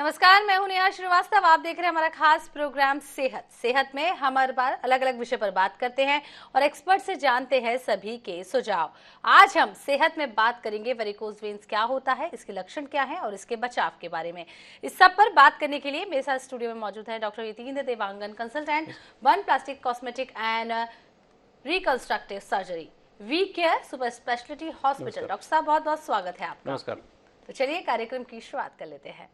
नमस्कार, मैं हूं नेहा श्रीवास्तव। आप देख रहे हैं हमारा खास प्रोग्राम सेहत में हम हर बार अलग अलग विषय पर बात करते हैं और एक्सपर्ट से जानते हैं सभी के सुझाव। आज हम सेहत में बात करेंगे वेरिकोज वेन्स क्या होता है, इसके लक्षण क्या हैं और इसके बचाव के बारे में। इस सब पर बात करने के लिए मेरे साथ स्टूडियो में मौजूद है doctor Yatindra Dewangan, consultant one plastic cosmetic and reconstructive surgery, V Care super speciality hospital. Doctor साहब, बहुत बहुत स्वागत है आपका। नमस्कार। तो चलिए कार्यक्रम की शुरुआत कर लेते हैं।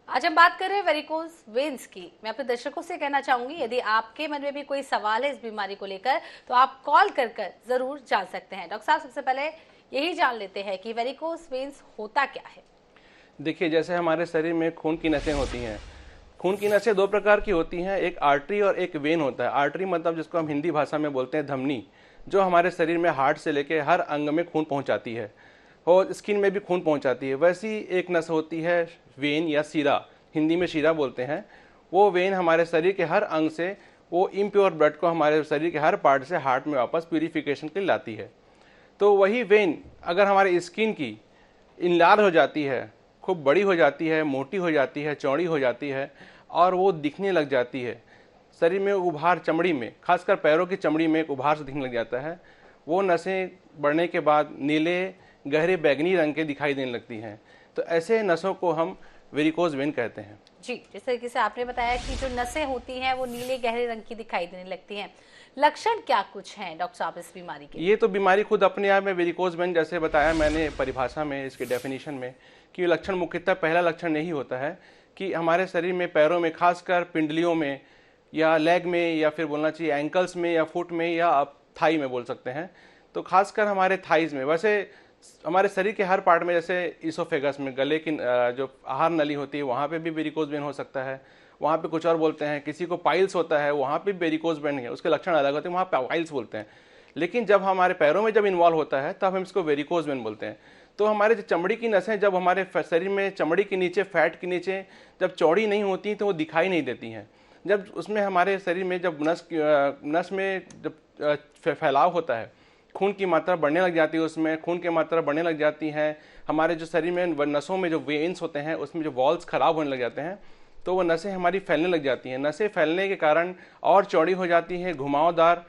आज हम बात कर रहे हैं वेरिकोज वेन्स की। मैं अपने दर्शकों से कहना चाहूंगी, यदि आपके मन में भी कोई सवाल है इस बीमारी को लेकर तो आप कॉल कर जरूर जान सकते हैं। डॉक्टर साहब, सबसे पहले यही जान लेते हैं कि वेरिकोज वेन्स होता क्या है। देखिए, जैसे हमारे शरीर में खून की नसें होती हैं। खून की नसें दो प्रकार की होती हैं, एक आर्टरी और एक वेन होता है। आर्टरी मतलब जिसको हम हिंदी भाषा में बोलते हैं धमनी, जो हमारे शरीर में हार्ट से लेके हर अंग में खून पहुंचाती है और स्किन में भी खून पहुंचाती है। वैसी एक नस होती है वेन या शीरा, हिंदी में शीरा बोलते हैं। वो वेन हमारे शरीर के हर अंग से वो इम्प्योर ब्लड को हमारे शरीर के हर पार्ट से हार्ट में वापस प्यूरिफिकेशन के लिए लाती है। तो वही वेन अगर हमारे स्किन की इनलार्ज हो जाती है, खूब बड़ी हो जाती है, मोटी हो जाती है, चौड़ी हो जाती है और वो दिखने लग जाती है, शरीर में उभार, चमड़ी में, खासकर पैरों की चमड़ी में एक उभार से दिखने लग जाता है। वो नसें बढ़ने के बाद नीले गहरे बैगनी रंग के दिखाई देने लगती हैं। तो ऐसे नसों को हम वेरिकोज वेन कहते हैं। जी, जिस तरीके से आपने बताया कि जो नसें होती हैं वो नीले गहरे रंग की दिखाई देने लगती हैं, लक्षण क्या कुछ हैं डॉक्टर साहब इस बीमारी के? ये तो बीमारी खुद अपने आप में वेरिकोज वेन, जैसे बताया मैंने परिभाषा में, इसके डेफिनेशन में, कि लक्षण मुख्यतः पहला लक्षण यही होता है कि हमारे शरीर में पैरों में, खासकर पिंडलियों में या लेग में या फिर बोलना चाहिए एंकल्स में या फुट में या आप थाई में बोल सकते हैं, तो खासकर हमारे थाइज में, वैसे हमारे शरीर के हर पार्ट में, जैसे इसोफेगस में, गले की जो आहार नली होती है वहाँ पे भी वेरिकोज वेन हो सकता है। वहाँ पे कुछ और बोलते हैं, किसी को पाइल्स होता है वहाँ पे वेरिकोज वेन है, उसके लक्षण अलग होते हैं, वहाँ पे पाइल्स बोलते हैं। लेकिन जब हमारे पैरों में जब इन्वॉल्व होता है तब हम इसको वेरिकोज वेन बोलते हैं। तो हमारे जो चमड़ी की नसें जब हमारे शरीर में चमड़ी के नीचे, फैट के नीचे जब चौड़ी नहीं होती तो वो दिखाई नहीं देती हैं। जब उसमें हमारे शरीर में जब नस में जब फैलाव होता है, खून की मात्रा बढ़ने लग जाती है, उसमें खून की मात्रा बढ़ने लग जाती है, हमारे जो शरीर में नसों में जो वेन्स होते हैं उसमें जो वॉल्स खराब होने लग जाते हैं, तो वो नसें हमारी फैलने लग जाती हैं। नसें फैलने के कारण और चौड़ी हो जाती हैं, घुमावदार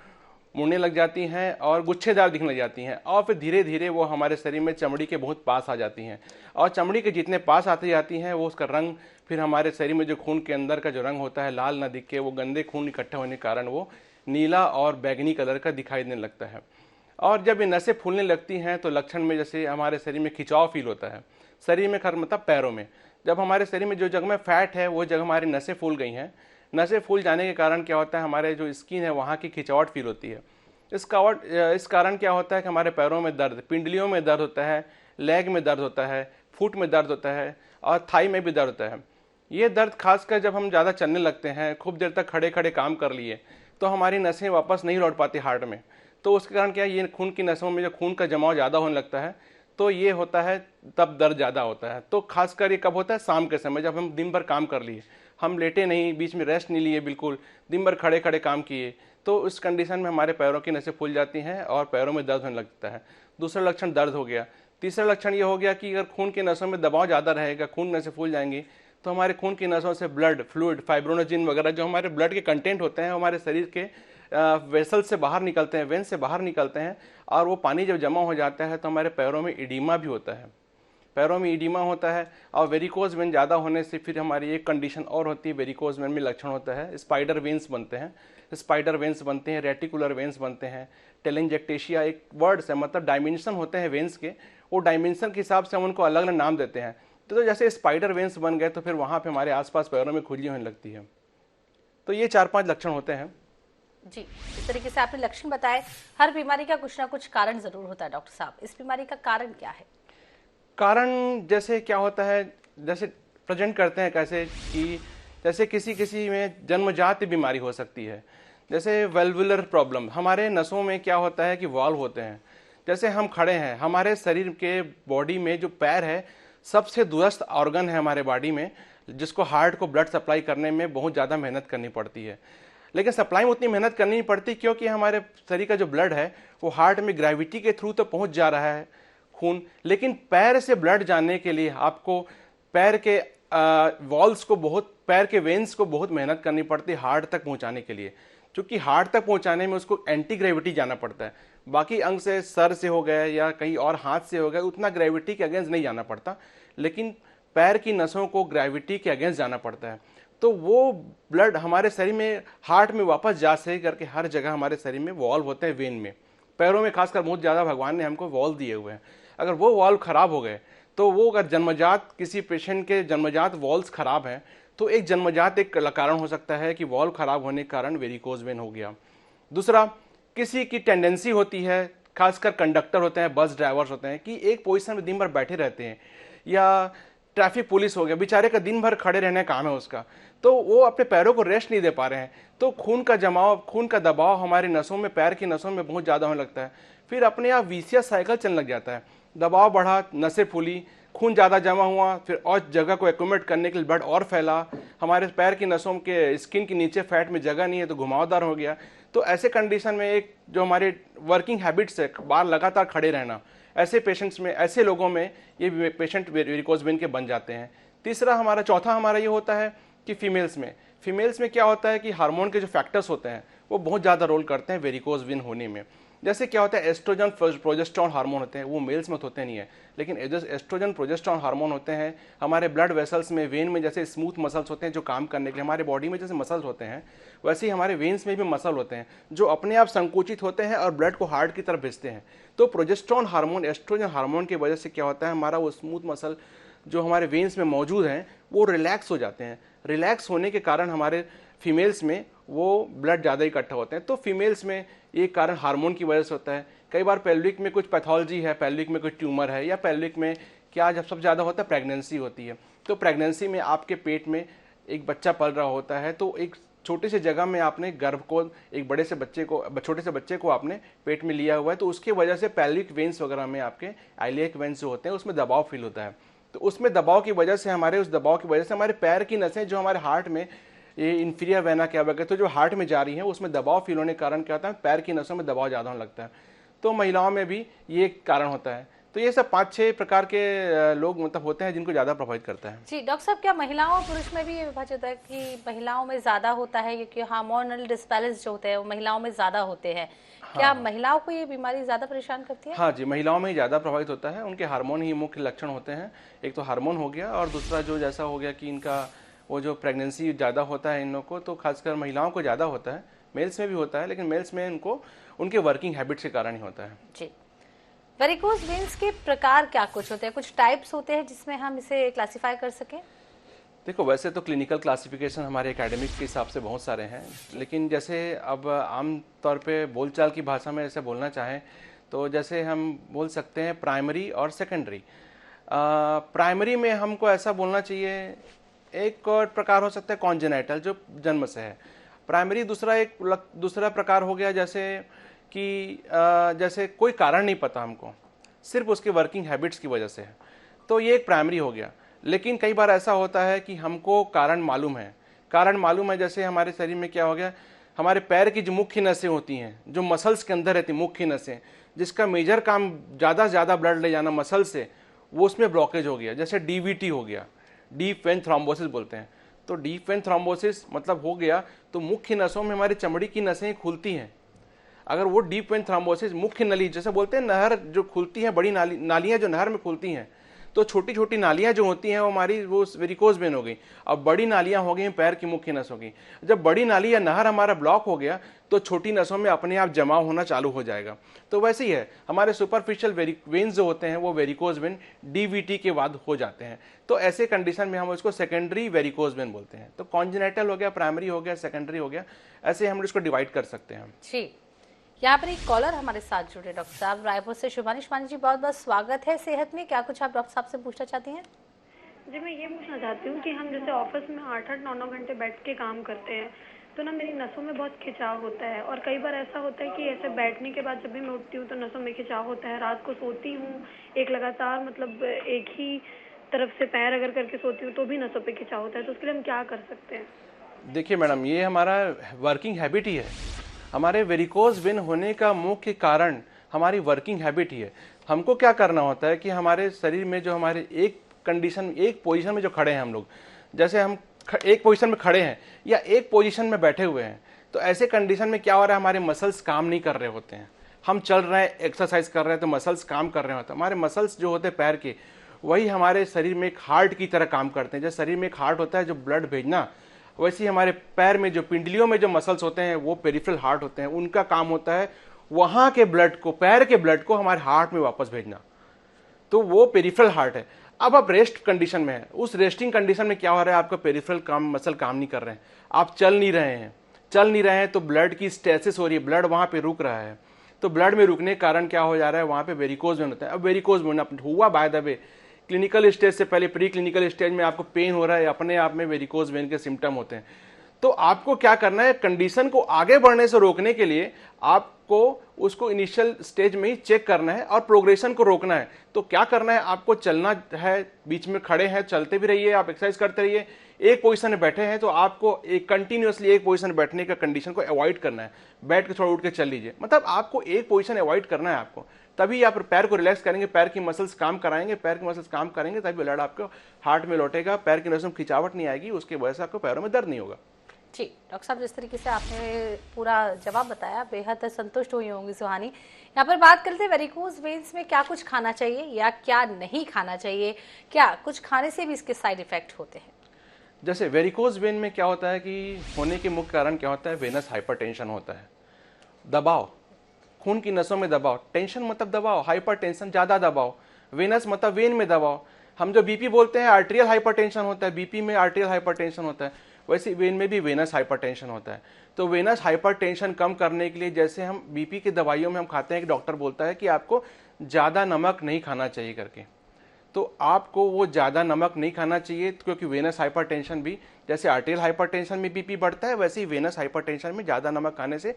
मुड़ने लग जाती हैं और गुच्छेदार दिखने लग जाती हैं और फिर धीरे धीरे वो हमारे शरीर में चमड़ी के बहुत पास आ जाती हैं और चमड़ी के जितने पास आती जाती हैं वो उसका रंग, फिर हमारे शरीर में जो खून के अंदर का जो रंग होता है लाल ना दिख के वो गंदे खून इकट्ठे होने के कारण वो नीला और बैगनी कलर का दिखाई देने लगता है। और जब ये नसें फूलने लगती हैं तो लक्षण में जैसे हमारे शरीर में खिंचाव फील होता है, शरीर में मतलब पैरों में, जब हमारे शरीर में जो जगह में फैट है वो जगह हमारी नसें फूल गई हैं। नसें फूल जाने के कारण क्या होता है, हमारे जो स्किन है वहाँ की खिंचावट फील होती है। इस कारण क्या होता है कि हमारे पैरों में दर्द, पिंडलियों में दर्द होता है, लेग में दर्द होता है, फुट में दर्द होता है और थाई में भी दर्द होता है। ये दर्द खासकर जब हम ज़्यादा चलने लगते हैं, खूब देर तक खड़े खड़े काम कर लिए, तो हमारी नसें वापस नहीं लौट पाती हार्ट में। तो उसके कारण क्या है, ये खून की नसों में जो खून का जमाव ज़्यादा होने लगता है तो ये होता है, तब दर्द ज़्यादा होता है। तो खासकर ये कब होता है, शाम के समय, जब हम दिन भर काम कर लिए, हम लेटे नहीं, बीच में रेस्ट नहीं लिए, बिल्कुल दिन भर खड़े खड़े काम किए, तो उस कंडीशन में हमारे पैरों की नसें फूल जाती हैं और पैरों में दर्द होने लगता है। दूसरा लक्षण दर्द हो गया। तीसरा लक्षण ये हो गया कि अगर खून की नसों में दबाव ज़्यादा रहेगा, खून नसें फूल जाएंगी, तो हमारे खून की नसों से ब्लड फ्लूइड, फाइब्रोनोजिन वगैरह जो हमारे ब्लड के कंटेंट होते हैं हमारे शरीर के वेसल से बाहर निकलते हैं, वेन से बाहर निकलते हैं और वो पानी जब जमा हो जाता है तो हमारे पैरों में इडीमा भी होता है, पैरों में इडीमा होता है। और वेरिकोज वेन ज़्यादा होने से फिर हमारी एक कंडीशन और होती है, वेरिकोज वेन में लक्षण होता है स्पाइडर वेन्स बनते हैं, स्पाइडर वेन्स बनते हैं, रेटिकुलर वेन्स बनते हैं, टेलेंजेक्टेशिया एक वर्ड्स है, मतलब डायमेंशन होते हैं वेन्स के, वो डायमेंशन के हिसाब से हम उनको अलग अलग नाम देते हैं। तो जैसे स्पाइडर वेन्स बन गए तो फिर वहाँ पे हमारे आसपास पैरों में खुजली होने लगती है। तो ये 4-5 लक्षण होते हैं। जी, इस तरीके से आपने लक्षण बताए। हर बीमारी का कुछ ना कुछ कारण जरूर होता है डॉक्टर साहब, इस बीमारी का कारण क्या है? कारण जैसे क्या होता है, जैसे प्रेजेंट करते हैं कैसे कि जैसे किसी किसी में जन्मजात बीमारी हो सकती है, जैसे वेल्वुलर प्रॉब्लम। हमारे नसों में क्या होता है कि वाल्व होते हैं, जैसे हम खड़े हैं, हमारे शरीर के बॉडी में जो पैर है सबसे दूरस्थ ऑर्गन है हमारे बॉडी में, जिसको हार्ट को ब्लड सप्लाई करने में बहुत ज़्यादा मेहनत करनी पड़ती है। लेकिन सप्लाई में उतनी मेहनत करनी नहीं पड़ती, क्योंकि हमारे शरीर का जो ब्लड है वो हार्ट में ग्रेविटी के थ्रू तो पहुंच जा रहा है खून, लेकिन पैर से ब्लड जाने के लिए आपको पैर के वॉल्स को पैर के वेन्स को बहुत मेहनत करनी पड़ती है हार्ट तक पहुंचाने के लिए, क्योंकि हार्ट तक पहुंचाने में उसको एंटी ग्रेविटी जाना पड़ता है। बाकी अंग से, सर से हो गए या कहीं और हाथ से हो गए, उतना ग्रेविटी के अगेंस्ट नहीं जाना पड़ता, लेकिन पैर की नसों को ग्रेविटी के अगेंस्ट जाना पड़ता है। तो वो ब्लड हमारे शरीर में, हार्ट में वापस जा सही करके हर जगह हमारे शरीर में वॉल्व होते हैं वेन में, पैरों में खासकर बहुत ज़्यादा भगवान ने हमको वॉल्व दिए हुए हैं। अगर वो वॉल्व खराब हो गए तो वो, अगर जन्मजात किसी पेशेंट के जन्मजात वॉल्व्स खराब हैं तो एक जन्मजात एक कारण हो सकता है कि वॉल्व खराब होने के कारण वेरिकोज वेन हो गया। दूसरा, किसी की टेंडेंसी होती है, खासकर कंडक्टर होते हैं, बस ड्राइवर्स होते हैं, कि एक पोजीशन में दिन भर बैठे रहते हैं, या ट्रैफिक पुलिस हो गया, बेचारे का दिन भर खड़े रहने का काम है उसका, तो वो अपने पैरों को रेस्ट नहीं दे पा रहे हैं, तो खून का जमाव, खून का दबाव हमारी नसों में, पैर की नसों में बहुत ज़्यादा होने लगता है। फिर अपने आप वीसियस साइकिल चलने लग जाता है, दबाव बढ़ा, नसें फूली, खून ज़्यादा जमा हुआ, फिर और जगह को एक्यूमुलेट करने के लिए ब्लड और फैला, हमारे पैर की नसों के स्किन के नीचे फैट में जगह नहीं है तो घुमावदार हो गया। तो ऐसे कंडीशन में एक जो हमारे वर्किंग हैबिट्स है, बार लगातार खड़े रहना, ऐसे पेशेंट्स में, ऐसे लोगों में ये पेशेंट वेरिकोज वेन के बन जाते हैं। चौथा हमारा ये होता है कि फीमेल्स में क्या होता है कि हार्मोन के जो फैक्टर्स होते हैं वो बहुत ज़्यादा रोल करते हैं वेरिकोज वेन होने में। जैसे क्या होता है, एस्ट्रोजन प्रोजेस्टेरॉन हार्मोन होते हैं, वो मेल्स में होते नहीं है, लेकिन एस्ट्रोजन प्रोजेस्टेरॉन हार्मोन होते हैं हमारे ब्लड वेसल्स में, वेन में, जैसे स्मूथ मसल्स होते हैं जो काम करने के लिए, हमारे बॉडी में जैसे मसल्स होते हैं वैसे ही हमारे वेन्स में भी मसल होते हैं जो अपने आप संकुचित होते हैं और ब्लड को हार्ट की तरफ भेजते हैं। तो प्रोजेस्टेरॉन हार्मोन, एस्ट्रोजन हार्मोन की वजह से क्या होता है, हमारा वो स्मूथ मसल जो हमारे वेन्स में मौजूद हैं वो रिलैक्स हो जाते हैं। रिलैक्स होने के कारण हमारे फीमेल्स में वो ब्लड ज़्यादा इकट्ठा होते हैं। तो फीमेल्स में ये कारण हार्मोन की वजह से होता है। कई बार पेल्विक में कुछ पैथोलॉजी है, पेल्विक में कुछ ट्यूमर है, या पेल्विक में क्या जब सबसे ज़्यादा होता है प्रेगनेंसी होती है, तो प्रेगनेंसी में आपके पेट में एक बच्चा पल रहा होता है, तो एक छोटी सी जगह में आपने गर्भ को, एक छोटे से बच्चे को आपने पेट में लिया हुआ है, तो उसकी वजह से पेल्विक वेन्स वगैरह में आपके आइलियक वेन्स जो होते हैं उसमें दबाव फील होता है। तो उसमें दबाव की वजह से हमारे पैर की नसें जो हमारे हार्ट में, ये इंफीरियर वेना क्या बोलते हैं, तो जो हार्ट में जा रही है उसमें दबाव फील होने के कारण क्या होता है, पैर की नसों में दबाव ज़्यादा होने लगता है। तो महिलाओं में भी ये कारण होता है। तो ये सब 5-6 प्रकार के लोग मतलब होते हैं जिनको ज़्यादा प्रभावित करता है। जी डॉक्टर साहब, क्या महिलाओं और पुरुष में भी ये विभाजित है कि महिलाओं में ज़्यादा होता है, क्योंकि हार्मोनल डिस्बैलेंस जो होते हैं वो महिलाओं में ज़्यादा होते हैं? क्या महिलाओं को ये बीमारी ज़्यादा परेशान करती है? हाँ जी, महिलाओं में ही ज़्यादा प्रभावित होता है। उनके हार्मोन ही मुख्य लक्षण होते हैं। एक तो हार्मोन हो गया, और दूसरा जो जैसा हो गया कि इनका वो जो प्रेगनेंसी ज़्यादा होता है इन लोगों को, तो खासकर महिलाओं को ज़्यादा होता है। मेल्स में भी होता है, लेकिन मेल्स में इनको उनके वर्किंग हैबिट्स के कारण ही होता है। जी, वेरिकोज वेन्स के प्रकार क्या कुछ होते हैं, कुछ टाइप्स होते हैं जिसमें हम इसे क्लासिफाई कर सकें? देखो, वैसे तो क्लिनिकल क्लासिफिकेशन हमारे एकेडमिक के हिसाब से बहुत सारे हैं, लेकिन जैसे अब आम तौर पे बोलचाल की भाषा में ऐसे बोलना चाहें तो जैसे हम बोल सकते हैं प्राइमरी और सेकेंडरी। प्राइमरी में हमको ऐसा बोलना चाहिए, एक और प्रकार हो सकता है कॉन्जेनाइटल जो जन्म से है प्राइमरी। दूसरा प्रकार हो गया जैसे कि जैसे कोई कारण नहीं पता हमको, सिर्फ उसके वर्किंग हैबिट्स की वजह से है, तो ये एक प्राइमरी हो गया। लेकिन कई बार ऐसा होता है कि हमको कारण मालूम है, जैसे हमारे शरीर में क्या हो गया, हमारे पैर की जो मुख्य नसें होती हैं, जो मसल्स के अंदर रहती मुख्य नसें, जिसका मेजर काम ज़्यादा से ज़्यादा ब्लड ले जाना मसल से, वो उसमें ब्लॉकेज हो गया, जैसे डीवीटी हो गया, डीप वेन थ्रोम्बोसिस बोलते हैं। तो डीप वेन थ्रोम्बोसिस मतलब हो गया तो मुख्य नसों में हमारी चमड़ी की नसें खुलती हैं। अगर वो डीप वेन थ्रोम्बोसिस, मुख्य नली जैसे बोलते हैं नहर जो खुलती है, बड़ी नालियाँ जो नहर में खुलती हैं, तो छोटी छोटी नालियाँ जो होती हैं वो हमारी वो वेरिकोज वेन हो गई। अब बड़ी नालियाँ हो गई पैर की मुख्य नसों की। जब बड़ी नाली या नहर हमारा ब्लॉक हो गया तो छोटी नसों में अपने आप जमाव होना चालू हो जाएगा। तो वैसे ही है, हमारे सुपरफिशियल वेन्स जो होते हैं वो वेरिकोज वेन डीवीटी के बाद हो जाते हैं। तो ऐसे कंडीशन में हम उसको सेकेंडरी वेरिकोज वेन बोलते हैं। तो कॉन्जेनाइटल हो गया, प्राइमरी हो गया, सेकेंडरी हो गया, ऐसे हम इसको डिवाइड कर सकते हैं। जी, यहाँ पर एक कॉलर हमारे साथ जुड़े डॉक्टर साहब रायपुर से। शुभानी जी, बहुत बहुत स्वागत है सेहत में। क्या कुछ आप डॉक्टर साहब से पूछना चाहती हैं? जी, मैं ये पूछना चाहती हूँ कि हम जैसे ऑफिस में 8-8, 9-9 घंटे बैठ के काम करते हैं, तो ना मेरी नसों में बहुत खिंचाव होता है, और कई बार ऐसा होता है कि ऐसे बैठने के बाद जब भी मैं उठती हूँ तो नसों में खिंचाव होता है। रात को सोती हूँ एक लगातार, मतलब एक ही तरफ से पैर अगर करके सोती हूँ तो भी नसों पे खिंचाव होता है, तो उसके लिए हम क्या कर सकते हैं? देखिए मैडम, ये हमारा वर्किंग हैबिट ही है। हमारे वेरिकोज वेन होने का मुख्य कारण हमारी वर्किंग हैबिट ही है। हमको क्या करना होता है कि हमारे शरीर में जो हमारे एक कंडीशन, एक पोजीशन में जो खड़े हैं हम लोग, जैसे हम एक पोजीशन में खड़े हैं या एक पोजीशन में बैठे हुए हैं, तो ऐसे कंडीशन में क्या हो रहा है, हमारे मसल्स काम नहीं कर रहे होते हैं। हम चल रहे हैं, एक्सरसाइज कर रहे हैं, तो मसल्स काम कर रहे होते हैं। हमारे मसल्स जो होते हैं पैर के, वही हमारे शरीर में एक हार्ट की तरह काम करते हैं। जैसे शरीर में एक हार्ट होता है जो ब्लड भेजना, वैसे ही हमारे पैर में जो पिंडलियों में जो मसल्स होते हैं वो पेरिफेरल हार्ट होते हैं। उनका काम होता है वहां के ब्लड को, पैर के ब्लड को हमारे हार्ट में वापस भेजना। तो वो पेरिफेरल हार्ट है। अब आप रेस्ट कंडीशन में है, उस रेस्टिंग कंडीशन में क्या हो रहा है, आपका पेरिफेरल काम, मसल काम नहीं कर रहे हैं, आप चल नहीं रहे हैं, तो ब्लड की स्टेसिस हो रही है, ब्लड वहां पे रुक रहा है। तो ब्लड में रुकने के कारण क्या हो जा रहा है, वहां पे वेरिकोज वेन होता है। अब वेरिकोज वेन हुआ by the way, clinical stage से पहले, प्री क्लिनिकल स्टेज में आपको पेन हो रहा है, अपने आप में वेरिकोज वेन के सिम्टम होते हैं। तो आपको क्या करना है, कंडीशन को आगे बढ़ने से रोकने के लिए आपको उसको इनिशियल स्टेज में ही चेक करना है और प्रोग्रेशन को रोकना है। तो क्या करना है, आपको चलना है, बीच में खड़े हैं, चलते भी रहिए, आप एक्सरसाइज करते रहिए। एक पोजीशन में बैठे हैं तो आपको एक कंटिन्यूअसली एक पोजीशन बैठने का कंडीशन को अवॉइड करना है। बैठ के थोड़ा उठ के चल लीजिए, मतलब आपको एक पोजीशन अवॉइड करना है आपको। तभी आप पैर को रिलैक्स करेंगे, पैर की मसल्स काम कराएंगे, पैर की मसल्स काम करेंगे, तभी ब्लड आपको हार्ट में लौटेगा, पैर की नसों में खिंचावट नहीं आएगी, उसकी वजह से आपको पैरों में दर्द नहीं होगा। जी डॉक्टर साहब, जिस तरीके से आपने पूरा जवाब बताया, बेहद संतुष्ट हुई होंगी सुहानी। यहाँ पर बात करते हैं वेरिकोज वेन्स में क्या कुछ खाना चाहिए या क्या नहीं खाना चाहिए, क्या कुछ खाने से भी इसके साइड इफेक्ट होते हैं? जैसे वेरिकोज वेन में क्या होता है कि होने के मुख्य कारण क्या होता है, वेनस हाइपरटेंशन होता है, दबाव, खून की नसों में दबाव। टेंशन मतलब दबाव, हाइपरटेंशन ज्यादा दबाव, वेनस मतलब वेन में दबाव। हम जो बीपी बोलते हैं आर्टेरियल हाइपरटेंशन होता है, बीपी में आर्टेरियल हाइपरटेंशन होता है, वैसे वेन में भी वेनस हाइपरटेंशन होता है। तो वेनस हाइपरटेंशन कम करने के लिए, जैसे हम बीपी की दवाइयों में हम खाते हैं, एक डॉक्टर बोलता है कि आपको ज़्यादा नमक नहीं खाना चाहिए करके, तो आपको वो ज़्यादा नमक नहीं खाना चाहिए, क्योंकि वेनस हाइपरटेंशन भी, जैसे आर्टेरियल हाइपरटेंशन में बीपी बढ़ता है, वैसे ही वेनस हाइपरटेंशन में ज़्यादा नमक खाने से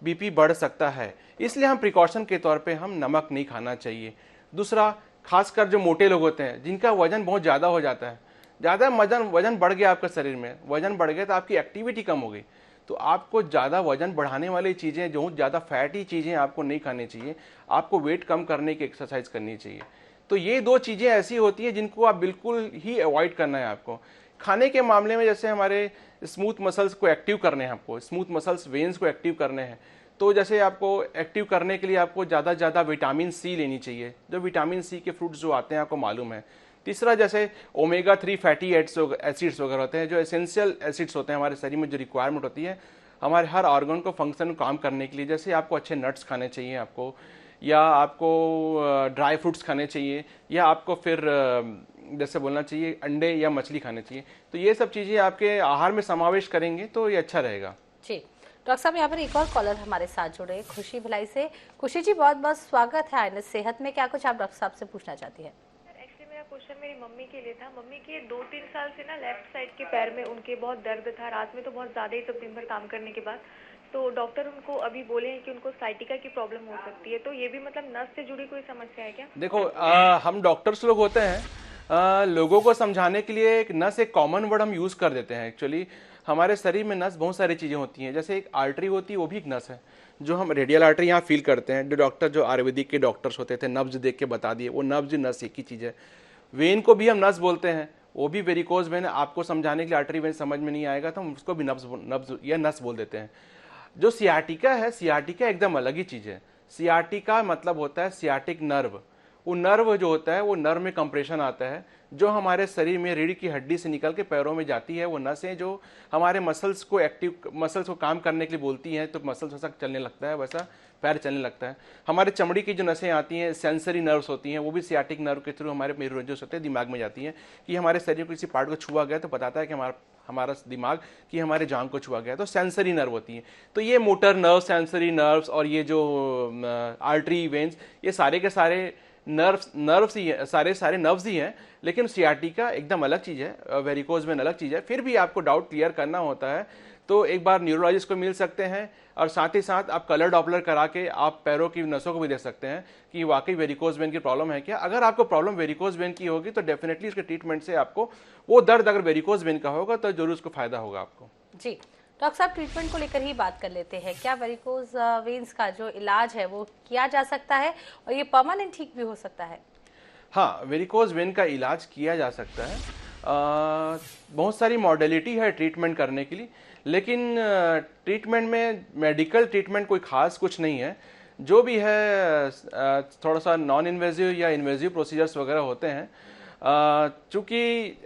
बीपी बढ़ सकता है। इसलिए हम प्रिकॉशन के तौर पे हम नमक नहीं खाना चाहिए। दूसरा, खासकर जो मोटे लोग होते हैं, जिनका वजन बहुत ज़्यादा हो जाता है, ज़्यादा वजन बढ़ गया आपका शरीर में, वजन बढ़ गया तो आपकी एक्टिविटी कम हो गई, तो आपको ज़्यादा वजन बढ़ाने वाली चीज़ें, जो ज़्यादा फैटी चीज़ें आपको नहीं खानी चाहिए। आपको वेट कम करने की एक्सरसाइज करनी चाहिए। तो ये दो चीज़ें ऐसी होती हैं जिनको आप बिल्कुल ही अवॉइड करना है आपको। खाने के मामले में जैसे हमारे स्मूथ मसल्स को एक्टिव करने हैं, आपको स्मूथ मसल्स वेन्स को एक्टिव करने हैं, तो जैसे आपको एक्टिव करने के लिए आपको ज़्यादा से ज़्यादा विटामिन सी लेनी चाहिए। जो विटामिन सी के फ्रूट्स जो आते हैं आपको मालूम है। तीसरा, जैसे ओमेगा 3 फैटी एसिड्स वगैरह होते हैं, जो एसेंशियल एसिड्स होते हैं हमारे शरीर में, जो रिक्वायरमेंट होती है हमारे हर ऑर्गन को फंक्शन काम करने के लिए। जैसे आपको अच्छे नट्स खाने चाहिए आपको, या आपको ड्राई फ्रूट्स खाने चाहिए, या आपको फिर जैसे बोलना चाहिए अंडे या मछली खाने चाहिए। तो ये सब चीज़ें आपके आहार में समावेश करेंगे तो ये अच्छा रहेगा। जी डॉक्टर साहब, यहाँ पर एक और कॉलर हमारे साथ जुड़े, खुशी भिलाई से। खुशी जी, बहुत बहुत स्वागत है आईएनएस सेहत में। क्या कुछ आप डॉक्टर साहब से पूछना चाहती है? मेरा क्वेश्चन मेरी मम्मी के लिए था। मम्मी के 2-3 साल से ना लेफ्ट साइड के पैर में उनके बहुत दर्द था, रात में तो बहुत ज़्यादा ही, सब दिन भर काम करने के बाद। तो डॉक्टर उनको अभी बोले हैं कि उनको साइटिका की प्रॉब्लम हो सकती है, तो ये भी मतलब नस से जुड़ी कोई समस्या है क्या? देखो, हम डॉक्टर्स लोग होते हैं, लोगों को समझाने के लिए एक नस, एक कॉमन वर्ड हम यूज़ कर देते हैं। एक्चुअली हमारे शरीर में नस बहुत सारी चीज़ें होती हैं। जैसे एक आर्टरी होती है, वो भी एक नस है, जो हम रेडियल आर्टरी यहाँ फील करते हैं। जो डॉक्टर, जो आयुर्वेदिक के डॉक्टर्स होते थे, नब्ज देख के बता दिए, वो नब्ज नस एक ही चीज़ है। वेन को भी हम नस बोलते हैं, वो भी वेरिकोज वेन है। आपको समझाने के लिए आर्टरी वेन समझ में नहीं आएगा तो हम उसको भी नब्ज या नस बोल देते हैं। जो सियाटिका है, सियाटिका एकदम अलग ही चीज़ है। सियाटिका मतलब होता है सियाटिक नर्व। वो नर्व जो होता है, वो नर्व में कंप्रेशन आता है, जो हमारे शरीर में रीढ़ की हड्डी से निकल के पैरों में जाती है। वो नसें जो हमारे मसल्स को काम करने के लिए बोलती हैं, तो मसल्स वैसा चलने लगता है, वैसा पैर चलने लगता है। हमारे चमड़ी की जो नसें आती हैं, सेंसरी नर्व्स होती हैं, वो भी सियाटिक नर्व के थ्रू हमारे मेरुरज्जु होते हैं, दिमाग में जाती हैं। कि हमारे शरीर को किसी पार्ट को छुआ गया तो बताता है कि हमारा दिमाग कि हमारे जांग को छुआ गया, तो सेंसरी नर्व होती है। तो ये मोटर नर्व, सेंसरी नर्व्स और ये जो आर्टरी वेन्स, ये सारे के सारे नर्व्स ही है, सारे नर्व्स ही हैं। लेकिन सियाटिका एकदम अलग चीज़ है, वेरिकोज वेन अलग चीज़ है। फिर भी आपको डाउट क्लियर करना होता है तो एक बार न्यूरोलॉजिस्ट को मिल सकते हैं, और साथ ही साथ आप कलर डॉपलर करा के आप पैरों की नसों को भी देख सकते हैं कि वाकई वेरिकोज वेन की प्रॉब्लम है क्या। अगर आपको प्रॉब्लम वेरिकोज वेन की होगी तो डेफिनेटली इसके ट्रीटमेंट से आपको वो दर्द, अगर वेरिकोज वेन का होगा तो जरूर उसको फायदा होगा आपको। जी डॉक्टर साहब, ट्रीटमेंट को लेकर ही बात कर लेते हैं। क्या वेरिकोज वेन्स का जो इलाज है वो किया जा सकता है और ये परमानेंट ठीक भी हो सकता है? हाँ, वेरिकोज वेन का इलाज किया जा सकता है। बहुत सारी मॉडलिटी है ट्रीटमेंट करने के लिए, लेकिन ट्रीटमेंट में मेडिकल ट्रीटमेंट कोई खास कुछ नहीं है। जो भी है थोड़ा सा नॉन इन्वेजिव या इन्वेजिव प्रोसीजर्स वगैरह होते हैं। चूँकि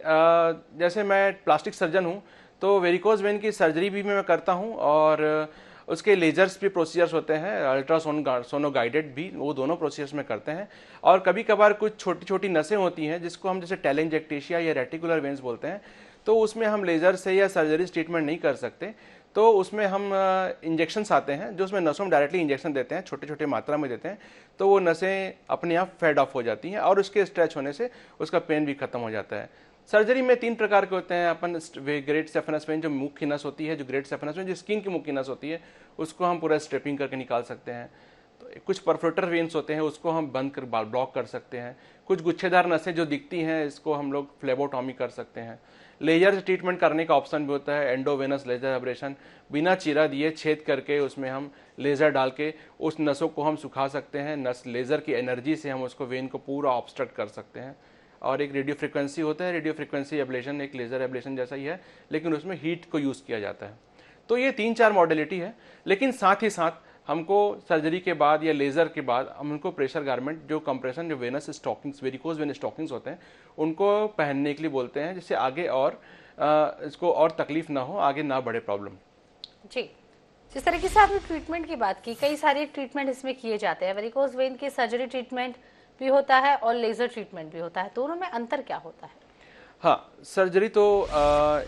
जैसे मैं प्लास्टिक सर्जन हूँ, तो वेरिकोज वेन की सर्जरी भी मैं करता हूँ, और उसके लेजर्स भी प्रोसीजर्स होते हैं, सोनो गाइडेड भी, वो दोनों प्रोसीजर्स में करते हैं। और कभी कभार कुछ छोटी छोटी नसें होती हैं जिसको हम जैसे टेलेंजेक्टेशिया या रेटिकुलर वेन्स बोलते हैं, तो उसमें हम लेजर से या सर्जरी ट्रीटमेंट नहीं कर सकते। तो उसमें हम इंजेक्शंस आते हैं जो उसमें नसों में डायरेक्टली इंजेक्शन देते हैं, छोटे छोटे मात्रा में देते हैं, तो वो नसें अपने आप फेड ऑफ हो जाती हैं और उसके स्ट्रेच होने से उसका पेन भी खत्म हो जाता है। सर्जरी में 3 प्रकार के होते हैं। अपन ग्रेट सेफेनस वेन, जो मुख्य नस होती है, जो ग्रेट सेफेनस वेन जो स्किन की मुख्य नस होती है, उसको हम पूरा स्ट्रेपिंग करके निकाल सकते हैं। तो कुछ परफोरेटर वेन्स होते हैं, उसको हम बंद कर ब्लॉक कर सकते हैं। कुछ गुच्छेदार नसें जो दिखती हैं, इसको हम लोग फ्लेबोटॉमी कर सकते हैं। लेजर ट्रीटमेंट करने का ऑप्शन भी होता है, एंडोवेनस लेजर एब्रेशन, बिना चीरा दिए छेद करके उसमें हम लेजर डाल के उस नसों को हम सुखा सकते हैं। नस लेजर की एनर्जी से हम उसको वेन को पूरा ऑब्स्ट्रक्ट कर सकते हैं। और एक रेडियो फ्रिक्वेंसी होता है, रेडियो फ्रिक्वेंसी एब्लेशन एक लेजर एब्लेशन जैसा ही है, लेकिन उसमें हीट को यूज़ किया जाता है। तो ये 3-4 मॉडलिटी है, लेकिन साथ ही साथ हमको सर्जरी के बाद या लेजर के बाद हम उनको प्रेशर गारमेंट, जो कंप्रेशन, जो venous stockings, varicose vein stockings होते हैं, उनको पहनने के लिए बोलते हैं, जिससे आगे और इसको और तकलीफ ना हो, आगे ना बढ़े प्रॉब्लम। जी, जिस तरीके से आपने ट्रीटमेंट की बात की, कई सारे ट्रीटमेंट इसमें किए जाते हैं। वेरिकोज वेन की सर्जरी ट्रीटमेंट भी होता है और लेजर ट्रीटमेंट भी होता है, दोनों में अंतर क्या होता है? हाँ, सर्जरी तो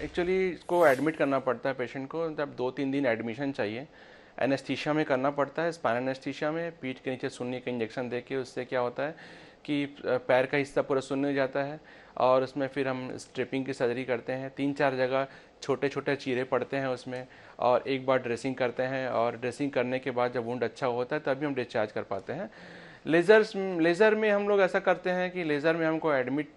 एक्चुअली इसको एडमिट करना पड़ता है पेशेंट को, तब 2-3 दिन एडमिशन चाहिए। एनेस्थीसिया में करना पड़ता है, स्पाइनल एनेस्थीसिया में, पीठ के नीचे सुन्नी का इंजेक्शन देके। उससे क्या होता है कि पैर का हिस्सा पूरा सुन्न हो जाता है, और उसमें फिर हम स्ट्रिपिंग की सर्जरी करते हैं। 3-4 जगह छोटे छोटे चीरे पड़ते हैं उसमें, और एक बार ड्रेसिंग करते हैं, और ड्रेसिंग करने के बाद जब वुंड अच्छा होता है तभी हम डिस्चार्ज कर पाते हैं। लेज़र में हम लोग ऐसा करते हैं कि लेज़र में हमको एडमिट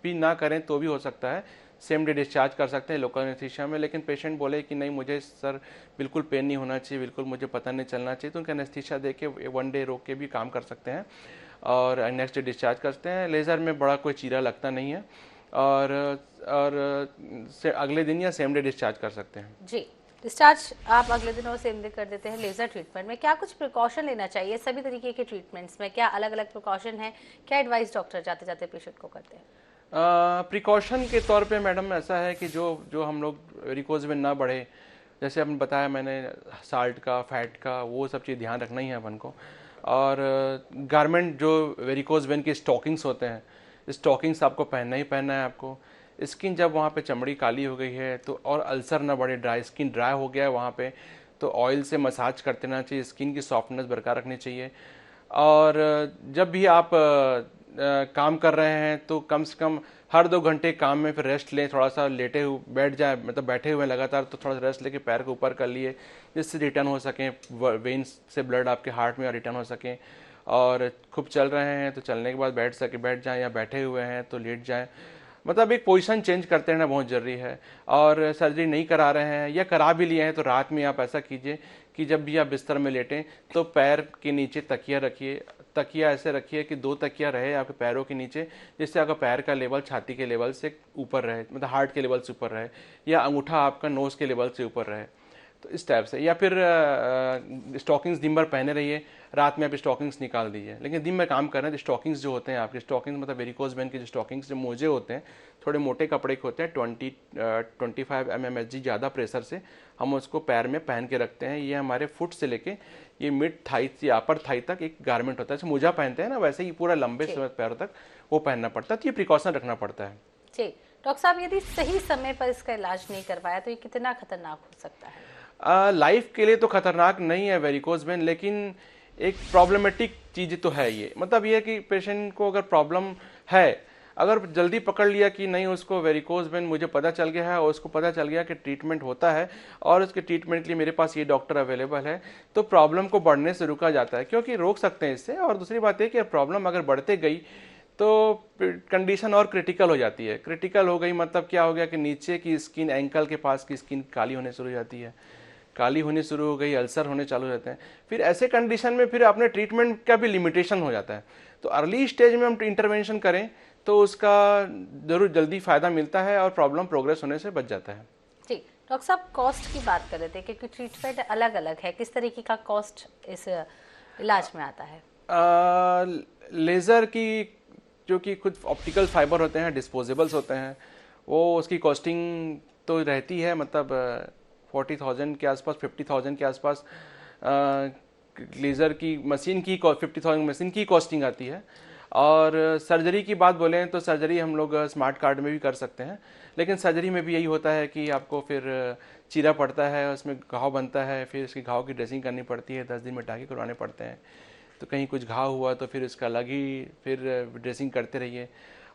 भी ना करें तो भी हो सकता है, सेम डे डिस्चार्ज कर सकते हैं लोकल एनेस्थीसिया में। लेकिन पेशेंट बोले कि नहीं, मुझे सर बिल्कुल पेन नहीं होना चाहिए, बिल्कुल मुझे पता नहीं चलना चाहिए, तो उनका एनेस्थीसिया दे के 1 डे रोक के भी काम कर सकते हैं और नेक्स्ट डे डिस्चार्ज करते हैं। लेज़र में बड़ा कोई चीरा लगता नहीं है, और अगले दिन या सेम डे डिस्चार्ज कर सकते हैं। जी, डिस्चार्ज आप अगले दिन और सेम डे कर देते हैं। लेजर ट्रीटमेंट में क्या कुछ प्रिकॉशन लेना चाहिए? सभी तरीके के ट्रीटमेंट्स में क्या अलग अलग प्रिकॉशन है? क्या एडवाइस डॉक्टर जाते जाते पेशेंट को करते हैं? प्रिकॉशन के तौर पे मैडम ऐसा है कि जो हम लोग वेरिकोज वेन ना बढ़े, जैसे आपने बताया मैंने, साल्ट का, फैट का, वो सब चीज़ ध्यान रखना ही है अपन को। और गारमेंट, जो वेरिकोज वेन के स्टॉकिंग्स होते हैं, स्टॉकिंग्स आपको पहनना ही पहनना है आपको। स्किन जब वहाँ पे चमड़ी काली हो गई है तो, और अल्सर ना बढ़े, ड्राई स्किन ड्राई हो गया है वहाँ पे, तो ऑयल से मसाज करते रहना चाहिए, स्किन की सॉफ्टनेस बरकरार रखनी चाहिए। और जब भी आप काम कर रहे हैं तो कम से कम हर 2 घंटे काम में फिर रेस्ट लें, थोड़ा सा लेटे हुए बैठ जाए, मतलब बैठे हुए लगातार, तो थोड़ा सा रेस्ट लेके पैर को ऊपर कर लिए, जिससे रिटर्न हो सकें, वेन्स से ब्लड आपके हार्ट में रिटर्न हो सकें। और खूब चल रहे हैं तो चलने के बाद बैठ जाएं, या बैठे हुए हैं तो लेट जाएं, मतलब एक पोजीशन चेंज करते रहना बहुत ज़रूरी है। और सर्जरी नहीं करा रहे हैं या करा भी लिए हैं तो रात में आप ऐसा कीजिए कि जब भी आप बिस्तर में लेटें तो पैर के नीचे तकिया रखिए। तकिया ऐसे रखिए कि 2 तकिया रहे आपके पैरों के नीचे, जिससे आपका पैर का लेवल छाती के लेवल से ऊपर रहे, मतलब हार्ट के लेवल से ऊपर रहे, या अंगूठा आपका नोज़ के लेवल से ऊपर रहे, तो इस टाइप से। या फिर स्टॉकिंग्स दिन भर पहने रहिए, रात में आप स्टॉकिंग्स निकाल दीजिए। लेकिन दिन में काम कर रहे हैं तो स्टॉकिंग्स जो होते हैं आपके, स्टॉकिंग्स मतलब वेरिकोज वेन के जो स्टॉकिंग्स, जो मोजे होते हैं, थोड़े मोटे कपड़े के होते हैं, 20-25 mmHg ज़्यादा प्रेशर से हम उसको पैर में पहन के रखते हैं। ये हमारे फुट से लेके ये मिड थाई या अपर थाई तक एक गारमेंट होता है, जैसे मोजा पहनते हैं ना, वैसे ही पूरा लंबे पैरों तक वो पहनना पड़ता है। तो ये प्रिकॉशन रखना पड़ता है। जी डॉक्टर साहब, यदि सही समय पर इसका इलाज नहीं करवाया तो ये कितना खतरनाक हो सकता है? लाइफ के लिए तो खतरनाक नहीं है वेरिकोज वेन, लेकिन एक प्रॉब्लमेटिक चीज़ तो है ये। मतलब ये कि पेशेंट को अगर प्रॉब्लम है, अगर जल्दी पकड़ लिया कि नहीं उसको वेरिकोज वेन, मुझे पता चल गया है और उसको पता चल गया कि ट्रीटमेंट होता है और उसके ट्रीटमेंट के लिए मेरे पास ये डॉक्टर अवेलेबल है, तो प्रॉब्लम को बढ़ने से रुका जाता है, क्योंकि रोक सकते हैं इससे। और दूसरी बात है कि प्रॉब्लम अगर बढ़ते गई तो कंडीशन और क्रिटिकल हो जाती है। क्रिटिकल हो गई मतलब क्या हो गया कि नीचे की स्किन, एंकल के पास की स्किन काली होने शुरू हो जाती है, काली होनी शुरू हो गई, अल्सर होने चालू हो जाते हैं। फिर ऐसे कंडीशन में फिर अपने ट्रीटमेंट का भी लिमिटेशन हो जाता है। तो अर्ली स्टेज में हम इंटरवेंशन करें तो उसका जरूर जल्दी फायदा मिलता है और प्रॉब्लम प्रोग्रेस होने से बच जाता है। ठीक, डॉक्टर साहब कॉस्ट की बात कर रहे थे क्योंकि ट्रीटमेंट अलग अलग है, किस तरीके का कॉस्ट इस इलाज में आता है? लेज़र की जो कि खुद ऑप्टिकल फाइबर होते हैं, डिस्पोजेबल्स होते हैं, वो उसकी कॉस्टिंग तो रहती है मतलब 40,000 के आसपास, 50,000 के आसपास लेज़र की मशीन की 50,000 मशीन की कॉस्टिंग आती है। और सर्जरी की बात बोलें तो सर्जरी हम लोग स्मार्ट कार्ड में भी कर सकते हैं, लेकिन सर्जरी में भी यही होता है कि आपको फिर चीरा पड़ता है, उसमें घाव बनता है, फिर इसकी घाव की ड्रेसिंग करनी पड़ती है, 10 दिन में टाँके करवाने पड़ते हैं। तो कहीं कुछ घाव हुआ तो फिर इसका अलग ही फिर ड्रेसिंग करते रहिए।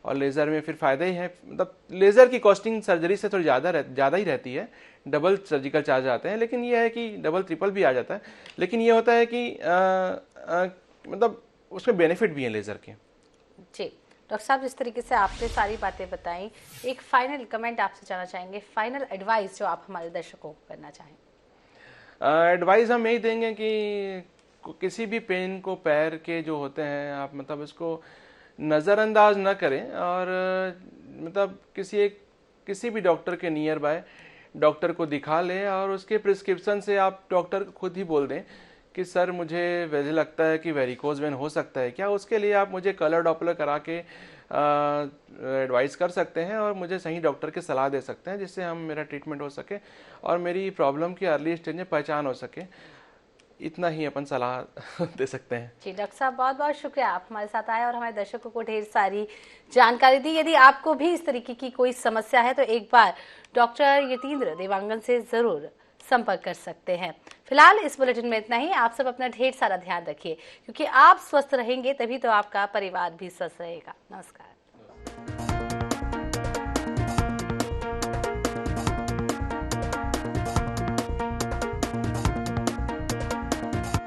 और लेज़र में फिर फ़ायदा ही है, मतलब लेज़र की कॉस्टिंग सर्जरी से थोड़ी ज़्यादा ही रहती है, डबल सर्जिकल चार्ज आते हैं, लेकिन ये है कि डबल ट्रिपल भी आ जाता है। लेकिन ये होता है कि मतलब उसमें बेनिफिट भी हैं लेज़र के। जी डॉक्टर साहब, जिस तरीके से आपने सारी बातें बताई, एक फाइनल कमेंट आपसे जानना चाहेंगे, फाइनल एडवाइस जो आप हमारे दर्शकों को करना चाहें। एडवाइस हम यही देंगे कि किसी भी पेन को, पैर के जो होते हैं, आप मतलब इसको नज़रअंदाज ना करें और मतलब किसी भी डॉक्टर के नियर बाय डॉक्टर को दिखा लें और उसके प्रिस्क्रिप्शन से आप डॉक्टर को खुद ही बोल दें कि सर मुझे वैसे लगता है कि वेरिकोज वेन हो सकता है क्या। उसके लिए आप मुझे कलर डॉपलर करा के एडवाइस कर सकते हैं और मुझे सही डॉक्टर की सलाह दे सकते हैं, जिससे हम मेरा ट्रीटमेंट हो सके और मेरी प्रॉब्लम की अर्ली स्टेज में पहचान हो सके। इतना ही अपन सलाह दे सकते हैं। जी डॉक्टर साहब, बहुत बहुत शुक्रिया, आप हमारे साथ आए और हमारे दर्शकों को ढेर सारी जानकारी दी। यदि आपको भी इस तरीके की कोई समस्या है तो एक बार डॉक्टर यतीन्द्र देवांगन से जरूर संपर्क कर सकते हैं। फिलहाल इस बुलेटिन में इतना ही। आप सब अपना ढेर सारा ध्यान रखिए, क्योंकि आप स्वस्थ रहेंगे तभी तो आपका परिवार भी स्वस्थ रहेगा। नमस्कार।